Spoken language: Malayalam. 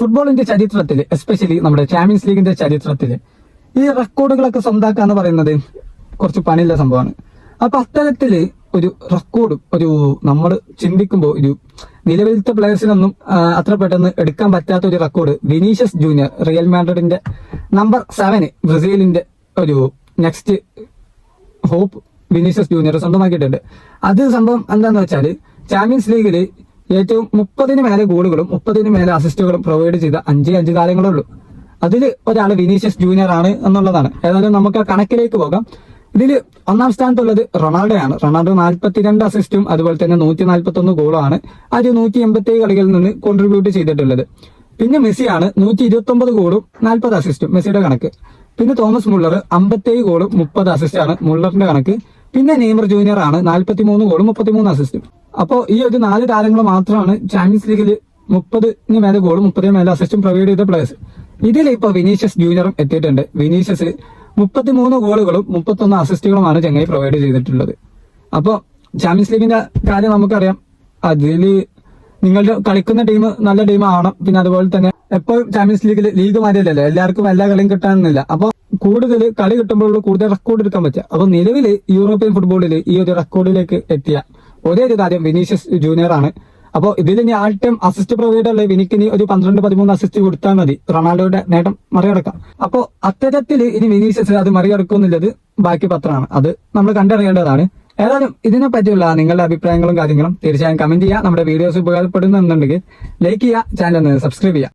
ഫുട്ബോളിന്റെ ചരിത്രത്തിൽ, എസ്പെഷ്യലി നമ്മുടെ ചാമ്പ്യൻസ് ലീഗിന്റെ ചരിത്രത്തിൽ ഈ റെക്കോർഡുകളൊക്കെ സ്വന്താക്കുക എന്ന് പറയുന്നത് കുറച്ച് പണിയുള്ള സംഭവമാണ്. അപ്പൊ അത്തരത്തില് ഒരു റെക്കോർഡ് നമ്മൾ ചിന്തിക്കുമ്പോൾ ഒരു നിലവിലത്തെ പ്ലേയേഴ്സിനൊന്നും അത്ര പെട്ടെന്ന് എടുക്കാൻ പറ്റാത്ത ഒരു റെക്കോർഡ് വിനീഷ്യസ് ജൂനിയർ, റിയൽ മാഡ്രിഡിന്റെ നമ്പർ 7 ബ്രസീലിന്റെ ഒരു നെക്സ്റ്റ് ഹോപ്പ് വിനീഷ്യസ് ജൂനിയർ സ്വന്തമാക്കിയിട്ടുണ്ട്. അത് സംഭവം എന്താന്ന് വെച്ചാൽ ചാമ്പ്യൻസ് ലീഗിൽ ഏറ്റവും 30 മേലെ ഗോളുകളും 30 മേലെ അസിസ്റ്റുകളും പ്രൊവൈഡ് ചെയ്ത 5 താരങ്ങളേ ഉള്ളൂ. അതിൽ ഒരാൾ വിനീഷ്യസ് ജൂനിയർ ആണ് എന്നുള്ളതാണ്. ഏതായാലും നമുക്ക് ആ കണക്കിലേക്ക് പോകാം. ഇതിൽ ഒന്നാം സ്ഥാനത്തുള്ളത് റൊണാൾഡോയാണ്. റൊണാൾഡോ 42 അസിസ്റ്റും അതുപോലെ തന്നെ 141 ഗോളുമാണ് ആ 187 കളികളിൽ നിന്ന് കോൺട്രിബ്യൂട്ട് ചെയ്തിട്ടുള്ളത്. പിന്നെ മെസ്സിയാണ് 129 ഗോളും 40 അസിസ്റ്റും മെസ്സിയുടെ കണക്ക്. പിന്നെ തോമസ് മുള്ളർ 57 ഗോളും 30 അസിസ്റ്റാണ് മുള്ളറിന്റെ കണക്ക്. പിന്നെ നെയ്മർ ജൂനിയർ ആണ് 43 ഗോളും 33 അസിസ്റ്റും. അപ്പോൾ ഈ ഒരു 4 താരങ്ങൾ മാത്രമാണ് ചാമ്പ്യൻസ് ലീഗിൽ 30 മേലെ ഗോളും 30 മേലെ അസിസ്റ്റും പ്രൊവൈഡ് ചെയ്ത പ്ലേയേഴ്സ്. ഇതിൽ ഇപ്പൊ വിനീഷ്യസ് ജൂനിയറും എത്തിയിട്ടുണ്ട്. വിനീഷ്യസ് 33 ഗോളുകളും 31 അസിസ്റ്റുകളുമാണ് ചെങ്ങായി പ്രൊവൈഡ് ചെയ്തിട്ടുള്ളത്. അപ്പോൾ ചാമ്പ്യൻസ് ലീഗിന്റെ കാര്യം നമുക്കറിയാം. അതിൽ നിങ്ങളുടെ കളിക്കുന്ന ടീം നല്ല ടീം ആവണം. പിന്നെ അതുപോലെ തന്നെ എപ്പോഴും ചാമ്പ്യൻസ് ലീഗിൽ ലീഗ് മാതിരിയല്ലല്ലോ, എല്ലാവർക്കും എല്ലാ കളിയും കിട്ടാനില്ല. അപ്പോൾ കൂടുതൽ കളി കിട്ടുമ്പോൾ കൂടുതൽ റെക്കോർഡ് എടുക്കാൻ പറ്റുക. അപ്പോൾ നിലവിൽ യൂറോപ്യൻ ഫുട്ബോളിൽ ഈ ഒരു റെക്കോർഡിലേക്ക് എത്തിയ ഒരേ ഒരു കാര്യം വിനീഷ്യസ് ജൂനിയർ ആണ്. അപ്പോൾ ഇതിൽ ഇനി ആൾ ടൈം അസിസ്റ്റ് പ്രൊവൈഡറിലെ വിനിക്കിനി ഒരു 12-13 അസിസ്റ്റ് കൊടുത്താൽ മതി റൊണാൾഡോയുടെ നേട്ടം മറികടക്കാം. അപ്പോൾ അത്തരത്തിൽ ഇനി വിനീഷ്യസ് അത് മറികടക്കുമെന്നുള്ളത് ബാക്കി പത്രമാണ്. അത് നമ്മൾ കണ്ടറിയേണ്ടതാണ്. ഏതായാലും ഇതിനെ പറ്റിയുള്ള നിങ്ങളുടെ അഭിപ്രായങ്ങളും കാര്യങ്ങളും തീർച്ചയായും കമന്റ് ചെയ്യുക. നമ്മുടെ വീഡിയോസ് ഉപകാരപ്പെടുന്നുണ്ടെങ്കിൽ ലൈക്ക് ചെയ്യുക, ചാനൽ ഒന്ന് സബ്സ്ക്രൈബ് ചെയ്യുക.